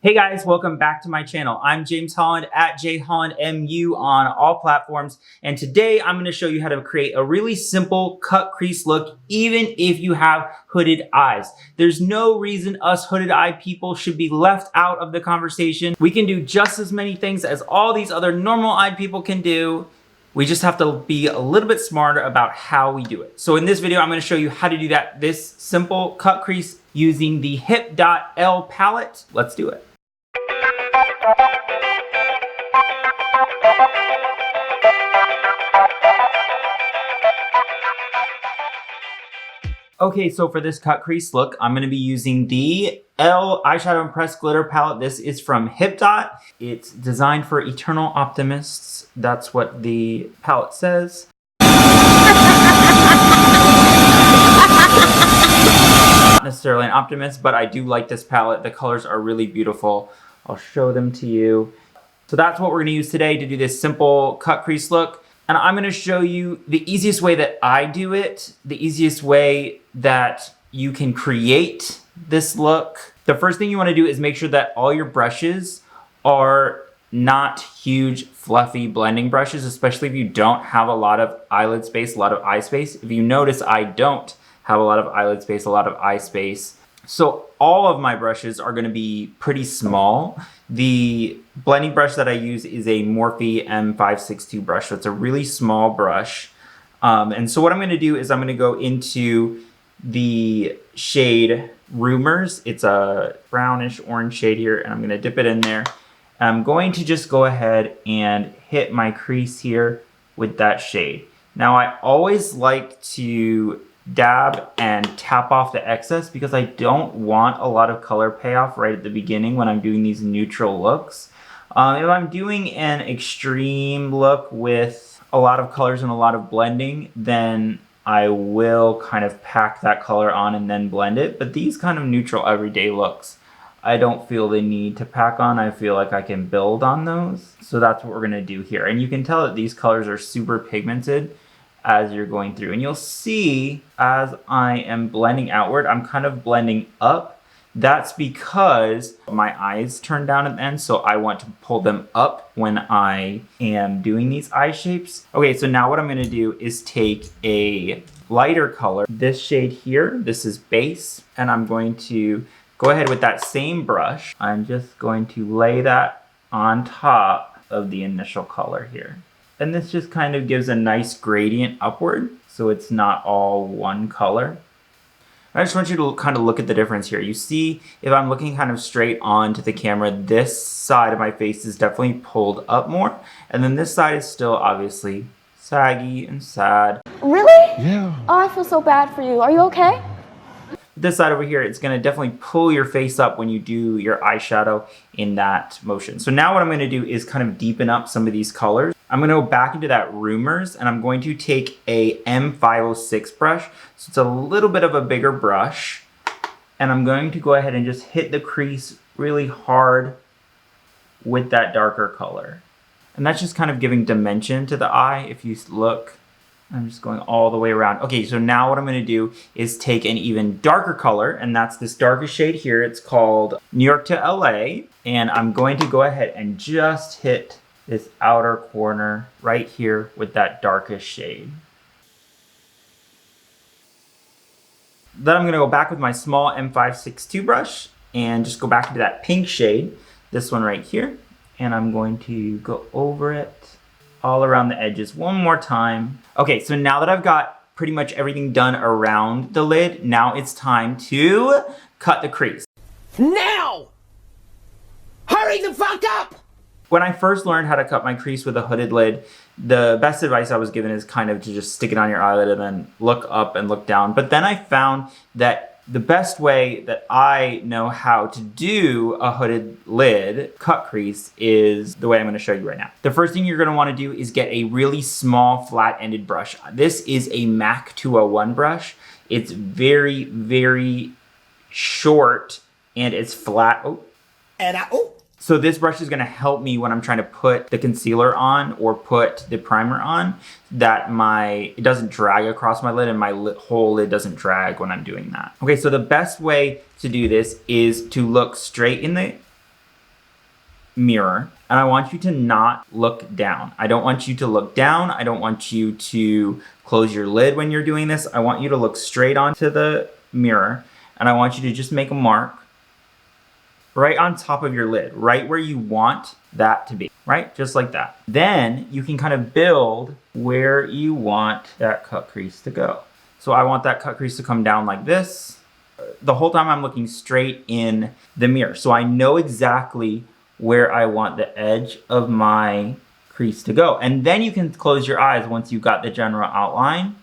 Hey guys, welcome back to my channel. I'm James Holland at jhollandmu on all platforms, and today I'm going to show you how to create a really simple cut crease look even if you have hooded eyes. There's no reason us hooded eye people should be left out of the conversation. We can do just as many things as all these other normal eyed people can do. We just have to be a little bit smarter about how we do it. So in this video, I'm going to show you how to do that, this simple cut crease using the Hip Dot Elle Palette. Let's do it. Okay, so for this cut crease look, I'm going to be using the Elle Eyeshadow and Pressed Glitter Palette. This is from Hip Dot. It's designed for eternal optimists. That's what the palette says. Not necessarily an optimist, but I do like this palette. The colors are really beautiful. I'll show them to you. So that's what we're going to use today to do this simple cut crease look. And I'm going to show you the easiest way that I do it, the easiest way that you can create this look. The first thing you want to do is make sure that all your brushes are not huge, fluffy blending brushes, especially if you don't have a lot of eyelid space, a lot of eye space. If you notice, I don't have a lot of eyelid space, a lot of eye space. So all of my brushes are going to be pretty small. The blending brush that I use is a Morphe M562 brush, so it's a really small brush. And so what I'm going to do is I'm going to go into the shade Rumors. It's a brownish orange shade here, and I'm going to dip it in there. And I'm going to just go ahead and hit my crease here with that shade. Now I always like to dab and tap off the excess because I don't want a lot of color payoff right at the beginning when I'm doing these neutral looks. If I'm doing an extreme look with a lot of colors and a lot of blending, then I will kind of pack that color on and then blend it. But these kind of neutral everyday looks, I don't feel the need to pack on. I feel like I can build on those. So that's what we're gonna do here. And you can tell that these colors are super pigmented as you're going through. And you'll see as I am blending outward, I'm kind of blending up. That's because my eyes turn down at the end, so I want to pull them up when I am doing these eye shapes. Okay, so now what I'm gonna do is take a lighter color, this shade here, this is Base, and I'm going to go ahead with that same brush. I'm just going to lay that on top of the initial color here. And this just kind of gives a nice gradient upward, so it's not all one color. I just want you to kind of look at the difference here. You see, if I'm looking kind of straight on to the camera, this side of my face is definitely pulled up more. And then this side is still obviously saggy and sad. Really? Yeah. Oh, I feel so bad for you. Are you okay? This side over here, it's gonna definitely pull your face up when you do your eyeshadow in that motion. So now what I'm gonna do is kind of deepen up some of these colors. I'm gonna go back into that Rumors, and I'm going to take a M506 brush. So it's a little bit of a bigger brush. And I'm going to go ahead and just hit the crease really hard with that darker color. And that's just kind of giving dimension to the eye. If you look, I'm just going all the way around. Okay, so now what I'm gonna do is take an even darker color, and that's this darkest shade here. It's called New York to LA. And I'm going to go ahead and just hit this outer corner right here with that darkest shade. Then I'm gonna go back with my small M562 brush and just go back into that pink shade, this one right here. And I'm going to go over it all around the edges one more time. Okay, so now that I've got pretty much everything done around the lid, now it's time to cut the crease. Now! Hurry the fuck up! When I first learned how to cut my crease with a hooded lid, the best advice I was given is kind of to just stick it on your eyelid and then look up and look down. But then I found that the best way that I know how to do a hooded lid cut crease is the way I'm gonna show you right now. The first thing you're gonna wanna do is get a really small flat-ended brush. This is a MAC 201 brush. It's very, very short and it's flat. So this brush is gonna help me when I'm trying to put the concealer on or put the primer on, that it doesn't drag across my lid and my whole lid doesn't drag when I'm doing that. Okay, so the best way to do this is to look straight in the mirror, and I want you to not look down. I don't want you to look down. I don't want you to close your lid when you're doing this. I want you to look straight onto the mirror, and I want you to just make a mark right on top of your lid, right where you want that to be, right? Just like that. Then you can kind of build where you want that cut crease to go. So I want that cut crease to come down like this. The whole time I'm looking straight in the mirror. So I know exactly where I want the edge of my crease to go. And then you can close your eyes once you've got the general outline.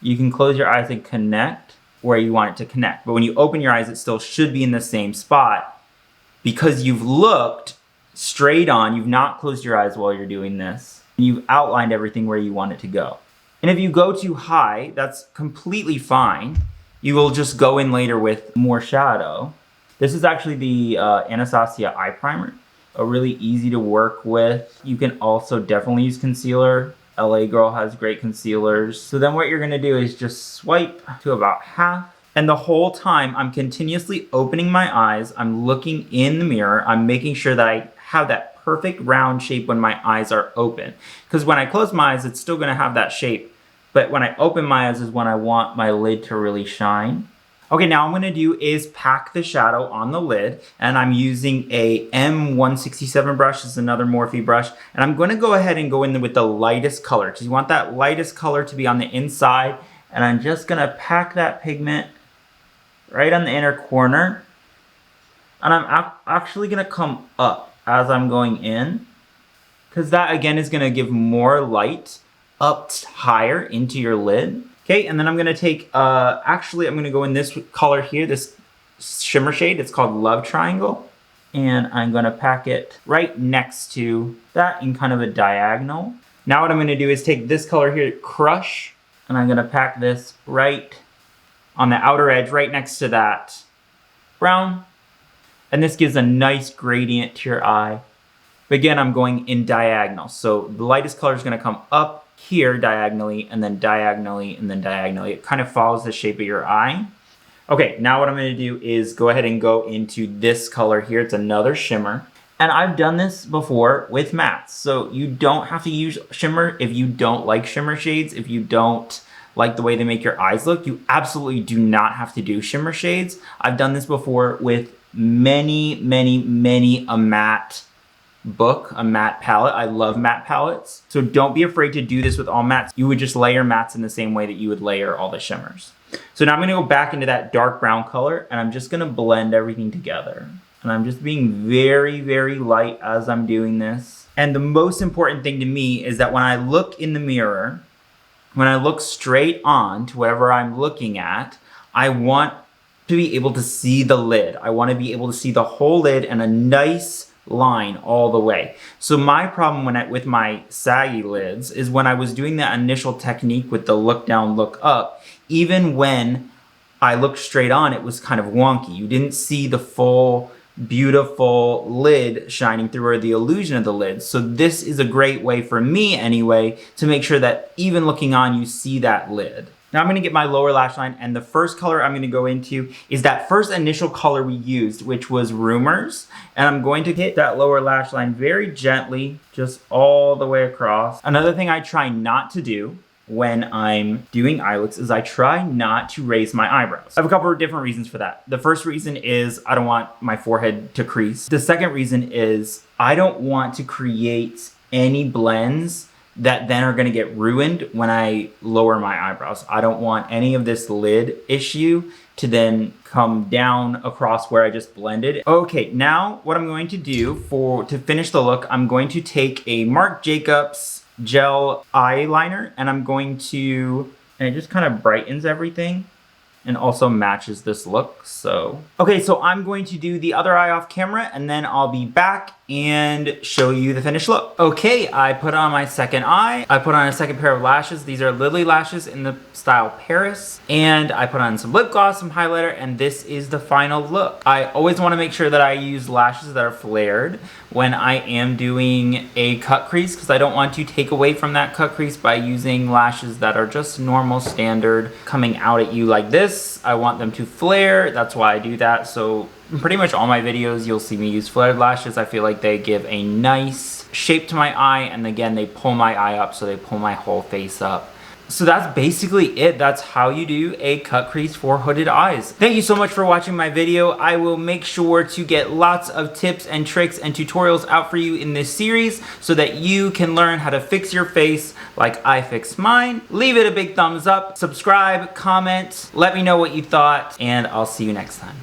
You can close your eyes and connect where you want it to connect. But when you open your eyes, it still should be in the same spot because you've looked straight on. You've not closed your eyes while you're doing this. You've outlined everything where you want it to go. And if you go too high, that's completely fine. You will just go in later with more shadow. This is actually the Anastasia eye primer, a really easy to work with. You can also definitely use concealer. LA Girl has great concealers. So then what you're gonna do is just swipe to about half. And the whole time I'm continuously opening my eyes. I'm looking in the mirror. I'm making sure that I have that perfect round shape when my eyes are open. Because when I close my eyes, it's still gonna have that shape. But when I open my eyes is when I want my lid to really shine. Okay, now what I'm gonna do is pack the shadow on the lid, and I'm using a M167 brush. This is another Morphe brush. And I'm gonna go ahead and go in with the lightest color, because you want that lightest color to be on the inside. And I'm just gonna pack that pigment right on the inner corner. And I'm actually gonna come up as I'm going in, because that again is gonna give more light up higher into your lid. Okay, and then I'm gonna take, actually I'm gonna go in this color here, this shimmer shade. It's called Love Triangle. And I'm gonna pack it right next to that in kind of a diagonal. Now what I'm gonna do is take this color here, Crush, and I'm gonna pack this right on the outer edge, right next to that brown. And this gives a nice gradient to your eye. But again, I'm going in diagonal. So the lightest color is gonna come up here diagonally, and then diagonally, and then diagonally. It kind of follows the shape of your eye. Okay, now what I'm gonna do is go ahead and go into this color here. It's another shimmer. And I've done this before with mattes. So you don't have to use shimmer if you don't like shimmer shades. If you don't like the way they make your eyes look, you absolutely do not have to do shimmer shades. I've done this before with many a matte book, a matte palette. I love matte palettes. So don't be afraid to do this with all mattes. You would just layer mattes in the same way that you would layer all the shimmers. So now I'm gonna go back into that dark brown color, and I'm just gonna blend everything together. And I'm just being very light as I'm doing this. And the most important thing to me is that when I look in the mirror, when I look straight on to whatever I'm looking at, I want to be able to see the lid. I want to be able to see the whole lid and a nice line all the way. So my problem with my saggy lids is when I was doing that initial technique with the look down, look up, even when I looked straight on, it was kind of wonky. You didn't see the full beautiful lid shining through, or the illusion of the lid. So this is a great way for me anyway to make sure that even looking on, you see that lid. Now I'm gonna get my lower lash line, and the first color I'm gonna go into is that first initial color we used, which was Rumors. And I'm going to hit that lower lash line very gently, just all the way across. Another thing I try not to do when I'm doing eye looks is I try not to raise my eyebrows. I have a couple of different reasons for that. The first reason is I don't want my forehead to crease. The second reason is I don't want to create any blends that then are gonna get ruined when I lower my eyebrows. I don't want any of this lid issue to then come down across where I just blended. Okay, now what I'm going to do to finish the look, I'm going to take a Marc Jacobs gel eyeliner, and I'm going to, and it just kind of brightens everything and also matches this look. So, okay, so I'm going to do the other eye off camera, and then I'll be back and show you the finished look. Okay, I put on my second eye. I put on a second pair of lashes. These are Lily lashes in the style Paris. And I put on some lip gloss, some highlighter, and this is the final look. I always wanna make sure that I use lashes that are flared when I am doing a cut crease, because I don't want to take away from that cut crease by using lashes that are just normal standard coming out at you like this. twists. I want them to flare. That's why I do that. So in pretty much all my videos, you'll see me use flared lashes. I feel like they give a nice shape to my eye, and again, they pull my eye up, so they pull my whole face up. So that's basically it. That's how you do a cut crease for hooded eyes. Thank you so much for watching my video. I will make sure to get lots of tips and tricks and tutorials out for you in this series so that you can learn how to fix your face like I fixed mine. Leave it a big thumbs up, subscribe, comment, let me know what you thought, and I'll see you next time.